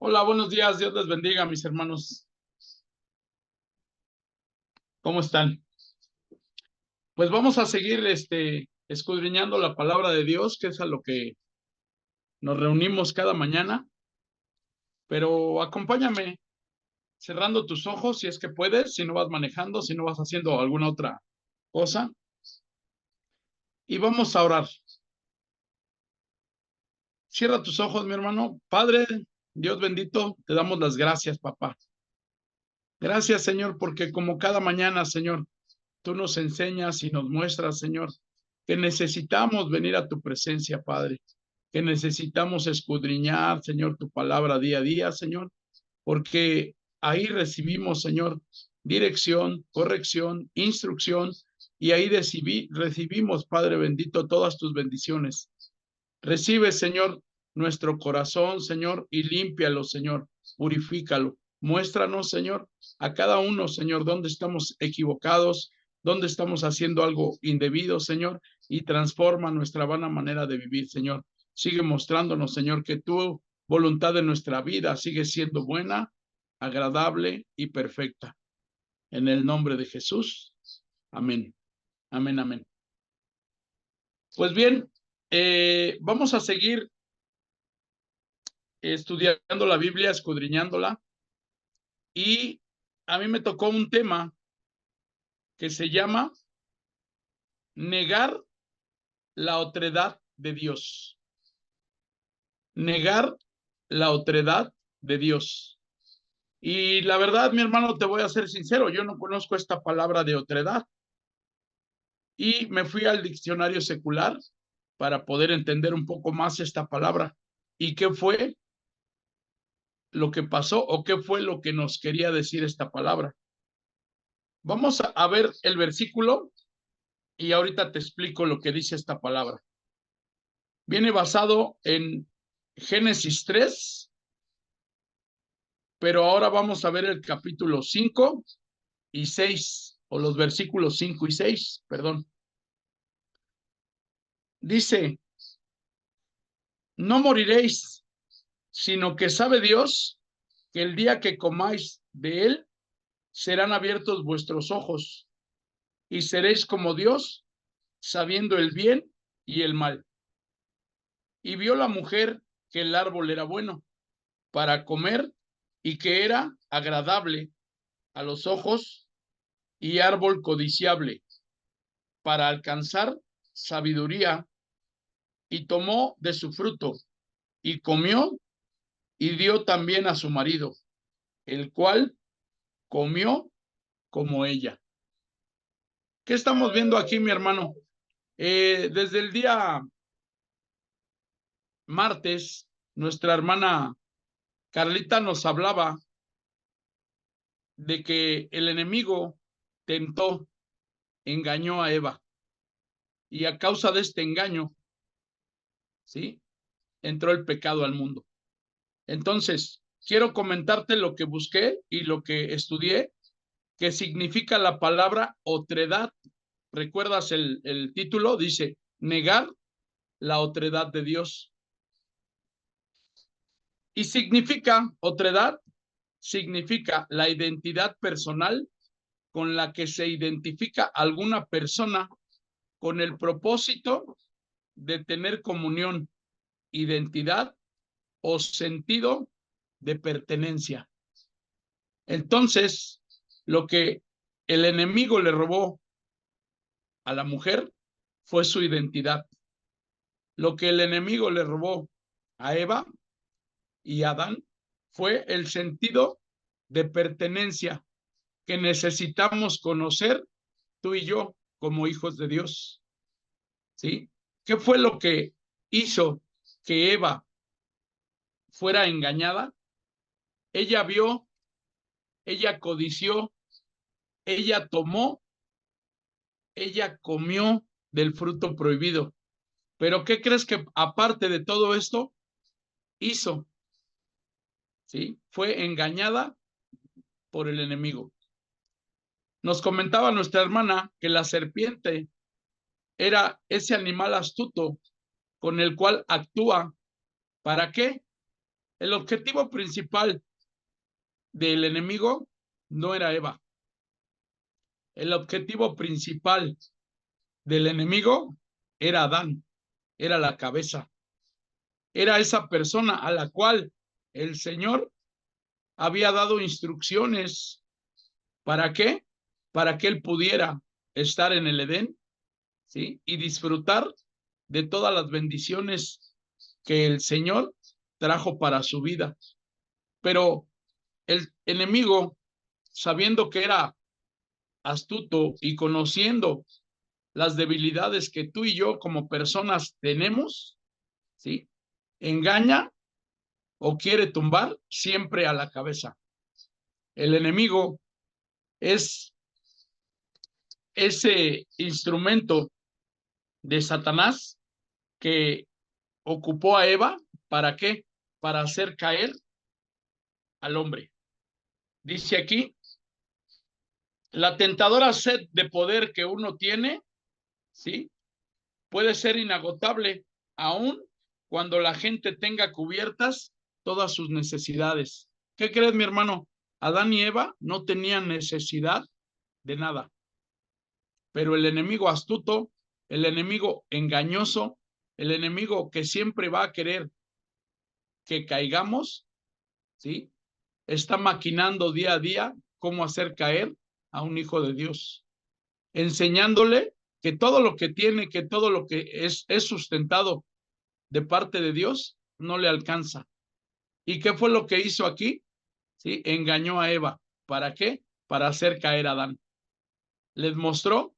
Hola, buenos días. Dios les bendiga, mis hermanos. ¿Cómo están? Pues vamos a seguir escudriñando la palabra de Dios, que es a lo que nos reunimos cada mañana. Pero acompáñame cerrando tus ojos si es que puedes, si no vas manejando, si no vas haciendo alguna otra cosa. Y vamos a orar. Cierra tus ojos, mi hermano. Padre, Dios bendito, te damos las gracias, papá. Gracias, Señor, porque como cada mañana, Señor, tú nos enseñas y nos muestras, Señor, que necesitamos venir a tu presencia, Padre, que necesitamos escudriñar, Señor, tu palabra día a día, Señor, porque ahí recibimos, Señor, dirección, corrección, instrucción, y ahí recibimos, Padre bendito, todas tus bendiciones. Recibe, Señor, nuestro corazón, Señor, y límpialo, Señor, purifícalo. Muéstranos, Señor, a cada uno, Señor, dónde estamos equivocados, dónde estamos haciendo algo indebido, Señor, y transforma nuestra vana manera de vivir, Señor. Sigue mostrándonos, Señor, que tu voluntad de nuestra vida sigue siendo buena, agradable y perfecta. En el nombre de Jesús. Amén. Amén, amén. Pues bien, vamos a seguir estudiando la Biblia, escudriñándola, y a mí me tocó un tema que se llama negar la otredad de Dios. Negar la otredad de Dios. Y la verdad, mi hermano, te voy a ser sincero, yo no conozco esta palabra de otredad. Y me fui al diccionario secular para poder entender un poco más esta palabra. ¿Y qué fue lo que pasó o qué fue lo que nos quería decir esta palabra? Vamos a ver el versículo y ahorita te explico lo que dice esta palabra. Viene basado en Génesis 3, pero ahora vamos a ver el capítulo 5 y 6, o los versículos 5 y 6, perdón. Dice, no moriréis, sino que sabe Dios que el día que comáis de él, serán abiertos vuestros ojos y seréis como Dios, sabiendo el bien y el mal. Y vio la mujer que el árbol era bueno para comer y que era agradable a los ojos y árbol codiciable para alcanzar sabiduría, y tomó de su fruto y comió y dio también a su marido, el cual comió como ella. ¿Qué estamos viendo aquí, mi hermano? Desde el día martes, nuestra hermana Carlita nos hablaba de que el enemigo tentó, engañó a Eva, y a causa de este engaño, ¿sí?, entró el pecado al mundo. Entonces, quiero comentarte lo que busqué y lo que estudié, que significa la palabra otredad. ¿Recuerdas el título? Dice, negar la otredad de Dios. Y significa, otredad, significa la identidad personal con la que se identifica alguna persona con el propósito de tener comunión, identidad o sentido de pertenencia. Entonces, lo que el enemigo le robó a la mujer fue su identidad. Lo que el enemigo le robó a Eva y a Adán fue el sentido de pertenencia que necesitamos conocer tú y yo como hijos de Dios. ¿Sí? ¿Qué fue lo que hizo que Eva fuera engañada? Ella vio, ella codició, ella tomó, ella comió del fruto prohibido. Pero ¿qué crees que aparte de todo esto hizo? ¿Sí? Fue engañada por el enemigo. Nos comentaba nuestra hermana que la serpiente era ese animal astuto con el cual actúa. ¿Para qué? El objetivo principal del enemigo no era Eva. El objetivo principal del enemigo era Adán, era la cabeza, era esa persona a la cual el Señor había dado instrucciones. ¿Para qué? Para que él pudiera estar en el Edén, ¿sí? Y disfrutar de todas las bendiciones que el Señor trajo para su vida. Pero el enemigo, sabiendo que era astuto y conociendo las debilidades que tú y yo como personas tenemos, ¿sí? Engaña o quiere tumbar siempre a la cabeza. El enemigo es ese instrumento de Satanás que ocupó a Eva. ¿Para qué? Para hacer caer al hombre. Dice aquí, la tentadora sed de poder que uno tiene, ¿sí? Puede ser inagotable, aun cuando la gente tenga cubiertas todas sus necesidades. ¿Qué crees, mi hermano? Adán y Eva no tenían necesidad de nada, pero el enemigo astuto, el enemigo engañoso, el enemigo que siempre va a querer que caigamos, ¿sí? Está maquinando día a día cómo hacer caer a un hijo de Dios, enseñándole que todo lo que tiene, que todo lo que es sustentado de parte de Dios, no le alcanza. ¿Y qué fue lo que hizo aquí? ¿Sí? Engañó a Eva. ¿Para qué? Para hacer caer a Adán. Les mostró,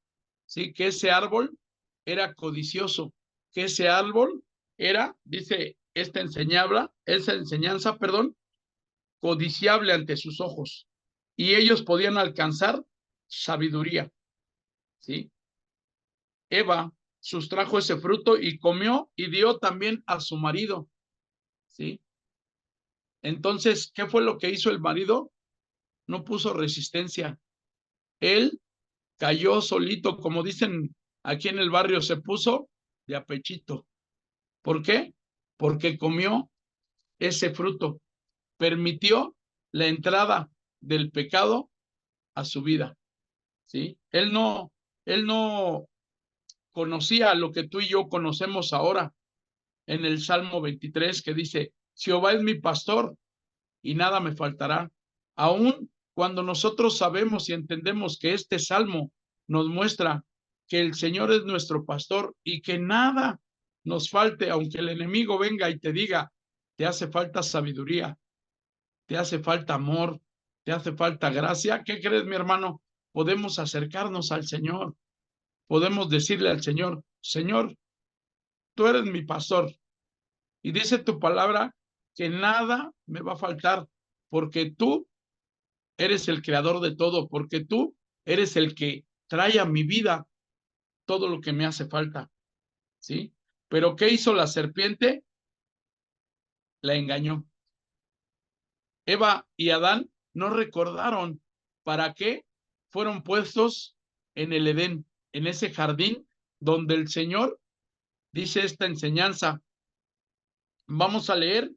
¿sí? Que ese árbol era codicioso, que ese árbol era, dice esa enseñanza, perdón, codiciable ante sus ojos. Y ellos podían alcanzar sabiduría, ¿sí? Eva sustrajo ese fruto y comió y dio también a su marido, ¿sí? Entonces, ¿qué fue lo que hizo el marido? No puso resistencia. Él cayó solito, como dicen aquí en el barrio, se puso de apechito. ¿Por qué? Porque comió ese fruto, permitió la entrada del pecado a su vida, ¿sí? Él no conocía lo que tú y yo conocemos ahora en el Salmo 23, que dice, Jehová es mi pastor y nada me faltará. Aún cuando nosotros sabemos y entendemos que este salmo nos muestra que el Señor es nuestro pastor y que nada nos falte, aunque el enemigo venga y te diga, te hace falta sabiduría, te hace falta amor, te hace falta gracia. ¿Qué crees, mi hermano? Podemos acercarnos al Señor, podemos decirle al Señor, Señor, tú eres mi pastor y dice tu palabra que nada me va a faltar porque tú eres el creador de todo, porque tú eres el que trae a mi vida todo lo que me hace falta, ¿sí? Pero ¿qué hizo la serpiente? La engañó. Eva y Adán no recordaron para qué fueron puestos en el Edén, en ese jardín donde el Señor dice esta enseñanza. Vamos a leer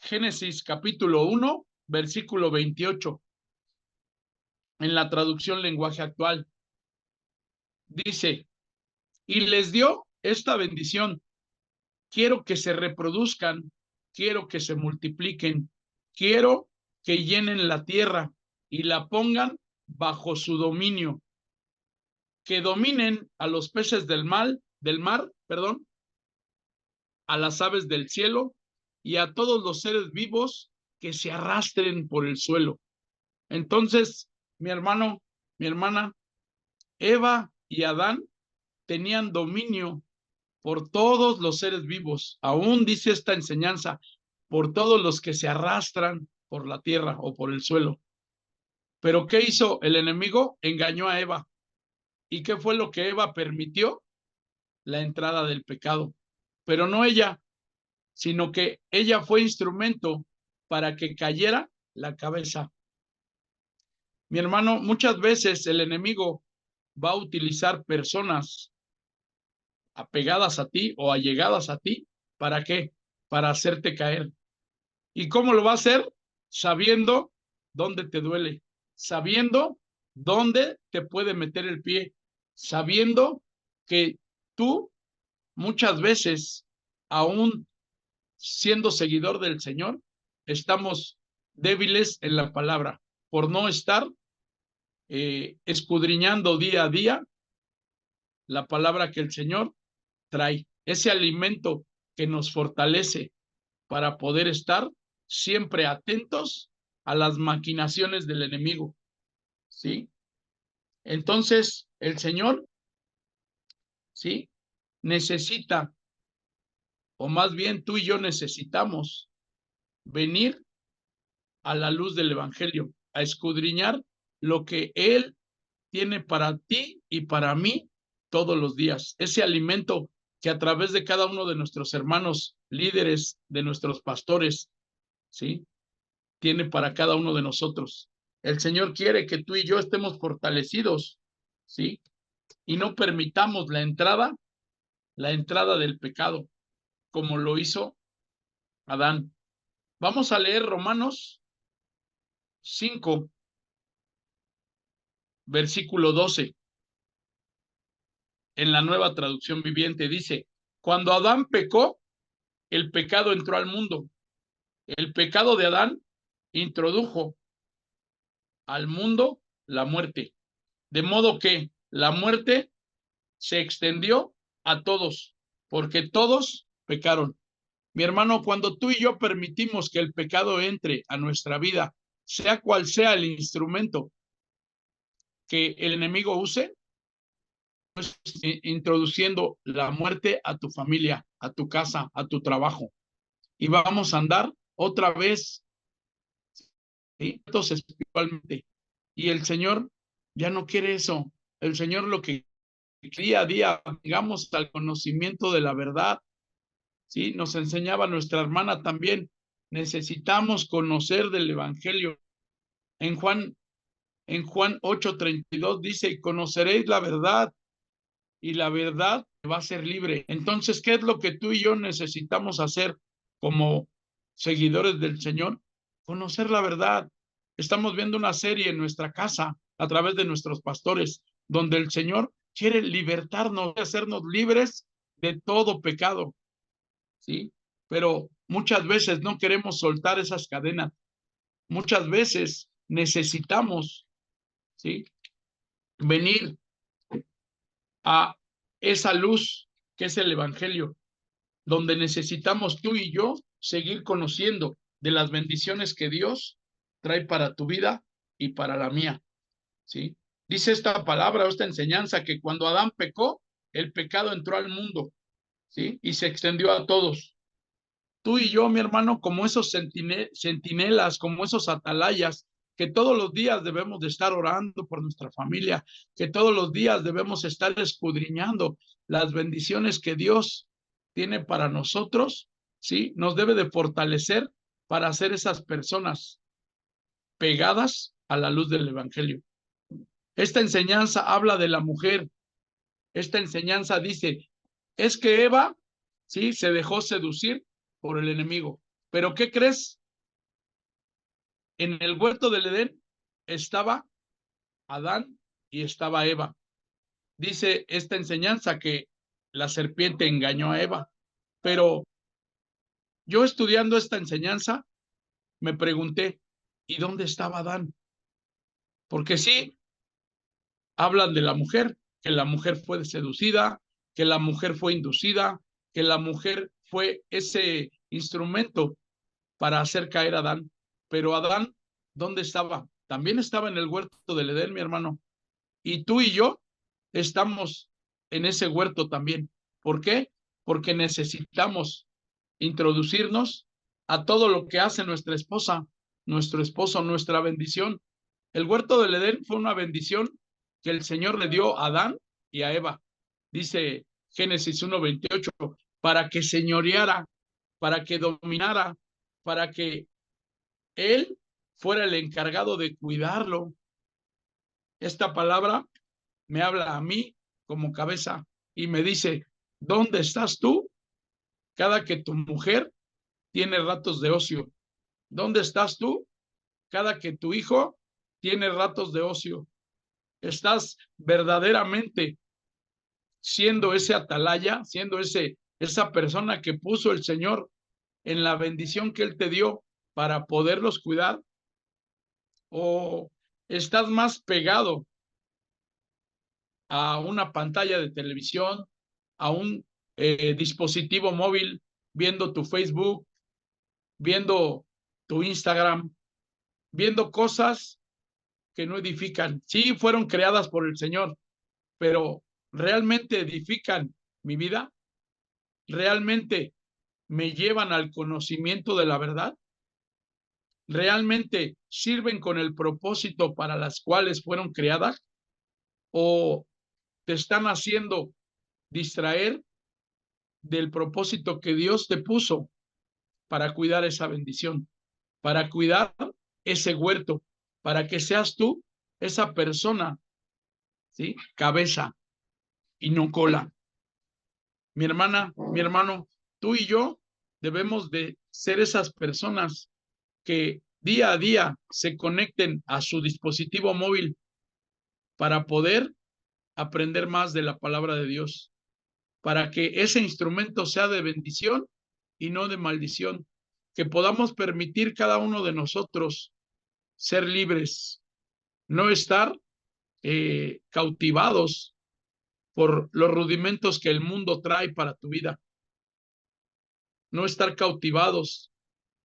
Génesis capítulo 1, versículo 28, en la traducción lenguaje actual. Dice, y les dio esta bendición: quiero que se reproduzcan, quiero que se multipliquen, quiero que llenen la tierra y la pongan bajo su dominio, que dominen a los peces del mar, perdón, a las aves del cielo y a todos los seres vivos que se arrastren por el suelo. Entonces, mi hermano, mi hermana, Eva y Adán tenían dominio por todos los seres vivos. Aún dice esta enseñanza, por todos los que se arrastran por la tierra o por el suelo. Pero ¿qué hizo el enemigo? Engañó a Eva. ¿Y qué fue lo que Eva permitió? La entrada del pecado. Pero no ella, sino que ella fue instrumento para que cayera la cabeza. Mi hermano, muchas veces el enemigo va a utilizar personas apegadas a ti o allegadas a ti. ¿Para qué? Para hacerte caer. ¿Y cómo lo va a hacer? Sabiendo dónde te duele, sabiendo dónde te puede meter el pie, sabiendo que tú muchas veces, aún siendo seguidor del Señor, estamos débiles en la palabra por no estar escudriñando día a día la palabra que el Señor trae, ese alimento que nos fortalece para poder estar siempre atentos a las maquinaciones del enemigo, ¿sí? Entonces, el Señor, ¿sí? Necesita, o más bien tú y yo necesitamos venir a la luz del Evangelio, a escudriñar lo que Él tiene para ti y para mí todos los días. Ese alimento que a través de cada uno de nuestros hermanos líderes, de nuestros pastores, ¿sí? Tiene para cada uno de nosotros. El Señor quiere que tú y yo estemos fortalecidos, ¿sí? Y no permitamos la entrada del pecado, como lo hizo Adán. Vamos a leer Romanos 5, versículo 12, en la Nueva Traducción Viviente. Dice, cuando Adán pecó, el pecado entró al mundo. El pecado de Adán introdujo al mundo la muerte, de modo que la muerte se extendió a todos, porque todos pecaron. Mi hermano, cuando tú y yo permitimos que el pecado entre a nuestra vida, sea cual sea el instrumento que el enemigo use, pues, introduciendo la muerte a tu familia, a tu casa, a tu trabajo. Y vamos a andar otra vez, ¿sí? Espiritualmente. Y el Señor ya no quiere eso. El Señor lo que día a día llegamos al conocimiento de la verdad, ¿sí? Nos enseñaba nuestra hermana también. Necesitamos conocer del Evangelio. En Juan 8:32 dice, y conoceréis la verdad, y la verdad va a ser libre. Entonces, ¿qué es lo que tú y yo necesitamos hacer como seguidores del Señor? Conocer la verdad. Estamos viendo una serie en nuestra casa a través de nuestros pastores, donde el Señor quiere libertarnos, hacernos libres de todo pecado, ¿sí? Pero muchas veces no queremos soltar esas cadenas. Muchas veces necesitamos, ¿sí? Venir a esa luz que es el Evangelio, donde necesitamos tú y yo seguir conociendo de las bendiciones que Dios trae para tu vida y para la mía, ¿sí? Dice esta palabra, esta enseñanza, que cuando Adán pecó, el pecado entró al mundo, ¿sí? Y se extendió a todos. Tú y yo, mi hermano, como esos centinelas, como esos atalayas, que todos los días debemos de estar orando por nuestra familia, que todos los días debemos estar escudriñando las bendiciones que Dios tiene para nosotros, ¿sí? Nos debe de fortalecer para ser esas personas pegadas a la luz del Evangelio. Esta enseñanza habla de la mujer. Esta enseñanza dice, es que Eva, sí, se dejó seducir por el enemigo. Pero ¿qué crees? En el huerto del Edén estaba Adán y estaba Eva. Dice esta enseñanza que la serpiente engañó a Eva. Pero yo, estudiando esta enseñanza, me pregunté, ¿y dónde estaba Adán? Porque sí, hablan de la mujer, que la mujer fue seducida, que la mujer fue inducida, que la mujer fue ese instrumento para hacer caer a Adán. Pero Adán, ¿dónde estaba? También estaba en el huerto del Edén, mi hermano. Y tú y yo estamos en ese huerto también. ¿Por qué? Porque necesitamos introducirnos a todo lo que hace nuestra esposa, nuestro esposo, nuestra bendición. El huerto del Edén fue una bendición que el Señor le dio a Adán y a Eva. Dice Génesis 1:28, para que señoreara, para que dominara, para que él fuera el encargado de cuidarlo. Esta palabra me habla a mí como cabeza y me dice, ¿dónde estás tú cada que tu mujer tiene ratos de ocio? ¿Dónde estás tú cada que tu hijo tiene ratos de ocio? ¿Estás verdaderamente siendo ese atalaya, siendo esa persona que puso el Señor en la bendición que Él te dio para poderlos cuidar? ¿O estás más pegado a una pantalla de televisión, a un dispositivo móvil, viendo tu Facebook, viendo tu Instagram, viendo cosas que no edifican? Sí, fueron creadas por el Señor, pero ¿realmente edifican mi vida? ¿Realmente me llevan al conocimiento de la verdad? ¿Realmente sirven con el propósito para las cuales fueron creadas? ¿O te están haciendo distraer del propósito que Dios te puso para cuidar esa bendición, para cuidar ese huerto, para que seas tú esa persona, ¿sí? Cabeza y no cola? Mi hermana, mi hermano, tú y yo debemos de ser esas personas que día a día se conecten a su dispositivo móvil para poder aprender más de la palabra de Dios, para que ese instrumento sea de bendición y no de maldición, que podamos permitir cada uno de nosotros ser libres, no estar cautivados por los rudimentos que el mundo trae para tu vida, no estar cautivados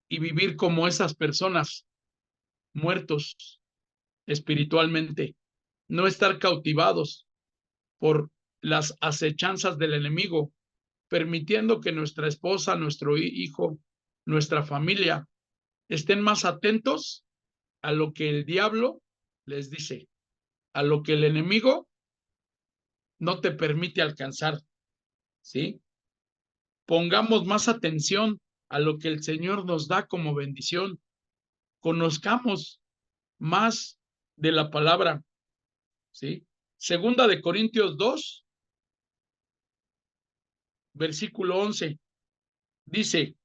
y vivir como esas personas muertos espiritualmente, no estar cautivados por las acechanzas del enemigo, permitiendo que nuestra esposa, nuestro hijo, nuestra familia estén más atentos a lo que el diablo les dice, a lo que el enemigo no te permite alcanzar, ¿sí? Pongamos más atención a lo que el Señor nos da como bendición. Conozcamos más de la palabra, ¿sí? Segunda de Corintios 2, versículo 11, dice: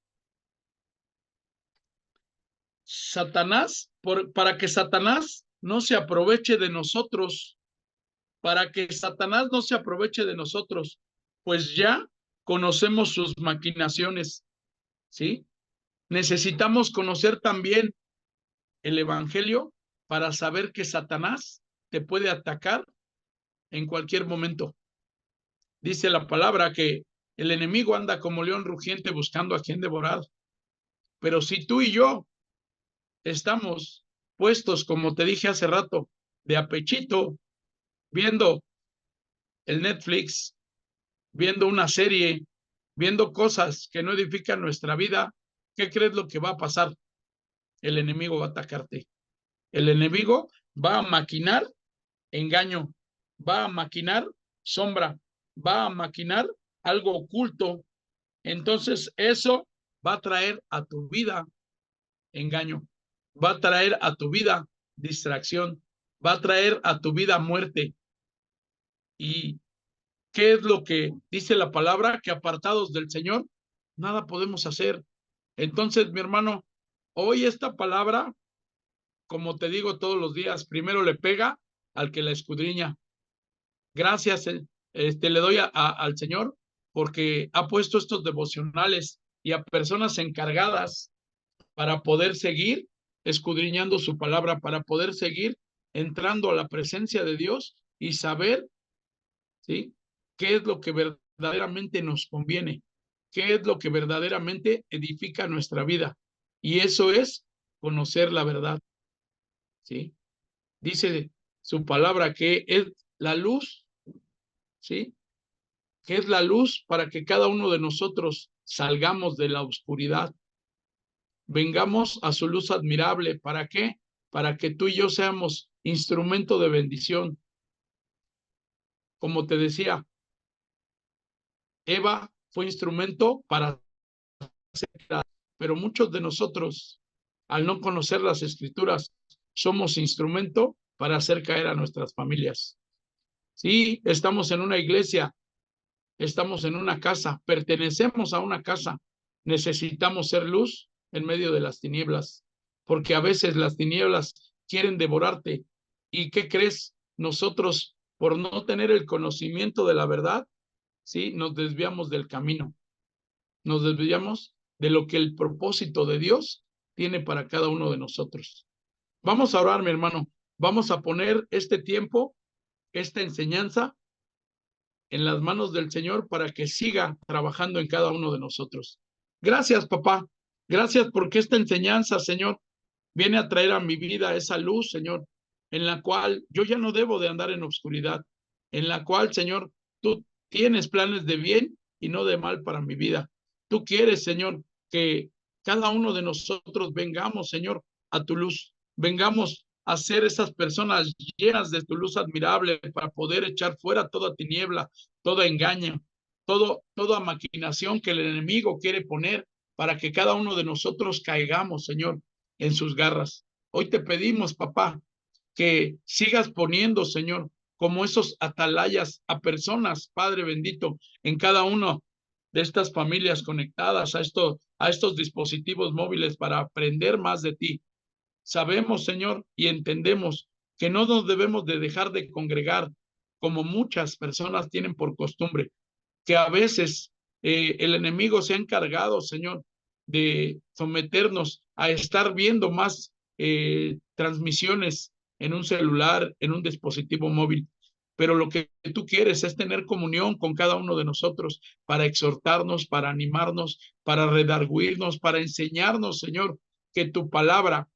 Satanás, para que Satanás no se aproveche de nosotros, para que Satanás no se aproveche de nosotros, pues ya conocemos sus maquinaciones, ¿sí? Necesitamos conocer también el Evangelio para saber que Satanás te puede atacar en cualquier momento. Dice la palabra que el enemigo anda como león rugiente buscando a quien devorar. Pero si tú y yo estamos puestos, como te dije hace rato, de apechito, viendo el Netflix, viendo una serie, viendo cosas que no edifican nuestra vida, ¿qué crees lo que va a pasar? El enemigo va a atacarte. El enemigo va a maquinar engaño, va a maquinar sombra, va a maquinar algo oculto. Entonces eso va a traer a tu vida engaño, va a traer a tu vida distracción, va a traer a tu vida muerte. ¿Y qué es lo que dice la palabra? Que apartados del Señor, nada podemos hacer. Entonces, mi hermano, hoy esta palabra, como te digo todos los días, primero le pega al que la escudriña. Gracias le doy al Señor porque ha puesto estos devocionales y a personas encargadas para poder seguir escudriñando su palabra, para poder seguir entrando a la presencia de Dios y saber, ¿sí?, qué es lo que verdaderamente nos conviene, qué es lo que verdaderamente edifica nuestra vida. Y eso es conocer la verdad, ¿sí? Dice su palabra que es la luz, ¿sí?, que es la luz para que cada uno de nosotros salgamos de la oscuridad, vengamos a su luz admirable. ¿Para qué? Para que tú y yo seamos instrumento de bendición. Como te decía, Eva fue instrumento para hacer, pero muchos de nosotros, al no conocer las escrituras, somos instrumento para hacer caer a nuestras familias. Sí, estamos en una iglesia, estamos en una casa, pertenecemos a una casa, necesitamos ser luz en medio de las tinieblas. porque a veces las tinieblas quieren devorarte. ¿Y qué crees? Nosotros, por no tener el conocimiento de la verdad, ¿sí? Nos desviamos del camino, nos desviamos de lo que el propósito de Dios tiene para cada uno de nosotros. Vamos a orar, mi hermano. Vamos a poner este tiempo, esta enseñanza en las manos del Señor para que siga trabajando en cada uno de nosotros. Gracias, papá. Gracias porque esta enseñanza, Señor, viene a traer a mi vida esa luz, Señor, en la cual yo ya no debo de andar en oscuridad, en la cual, Señor, tú tienes planes de bien y no de mal para mi vida. Tú quieres, Señor, que cada uno de nosotros vengamos, Señor, a tu luz, vengamos a ser esas personas llenas de tu luz admirable para poder echar fuera toda tiniebla, toda engaño, toda maquinación que el enemigo quiere poner para que cada uno de nosotros caigamos, Señor, en sus garras. Hoy te pedimos, papá, que sigas poniendo, Señor, como esos atalayas a personas, Padre bendito, en cada uno de estas familias conectadas a estos dispositivos móviles para aprender más de ti. Sabemos, Señor, y entendemos que no nos debemos de dejar de congregar como muchas personas tienen por costumbre, que a veces el enemigo se ha encargado, Señor, de someternos a estar viendo más transmisiones en un celular, en un dispositivo móvil. Pero lo que tú quieres es tener comunión con cada uno de nosotros para exhortarnos, para animarnos, para redarguirnos, para enseñarnos, Señor, que tu palabra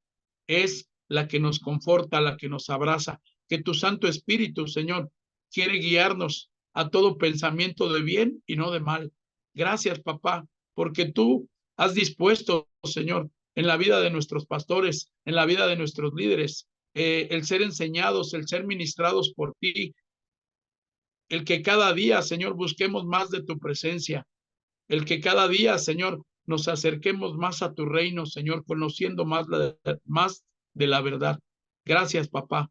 es la que nos conforta, la que nos abraza, que tu Santo Espíritu, Señor, quiere guiarnos a todo pensamiento de bien y no de mal. Gracias, papá, porque tú has dispuesto, Señor, en la vida de nuestros pastores, en la vida de nuestros líderes, el ser enseñados, el ser ministrados por ti, el que cada día, Señor, busquemos más de tu presencia, el que cada día, Señor, nos acerquemos más a tu reino, Señor, conociendo más de la verdad. Gracias, papá.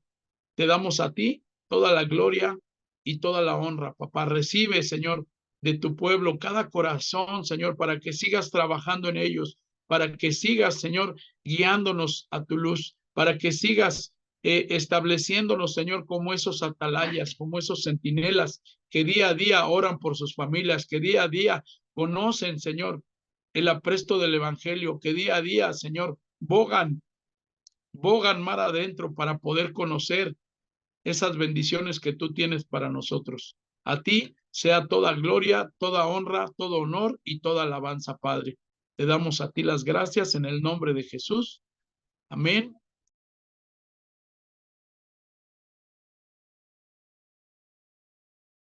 Te damos a ti toda la gloria y toda la honra, papá. Recibe, Señor, de tu pueblo cada corazón, Señor, para que sigas trabajando en ellos, para que sigas, Señor, guiándonos a tu luz, para que sigas estableciéndonos, Señor, como esos atalayas, como esos centinelas que día a día oran por sus familias, que día a día conocen, Señor, el apresto del evangelio, que día a día, Señor, bogan mar adentro para poder conocer esas bendiciones que tú tienes para nosotros. A ti sea toda gloria, toda honra, todo honor y toda alabanza, Padre. Te damos a ti las gracias en el nombre de Jesús. Amén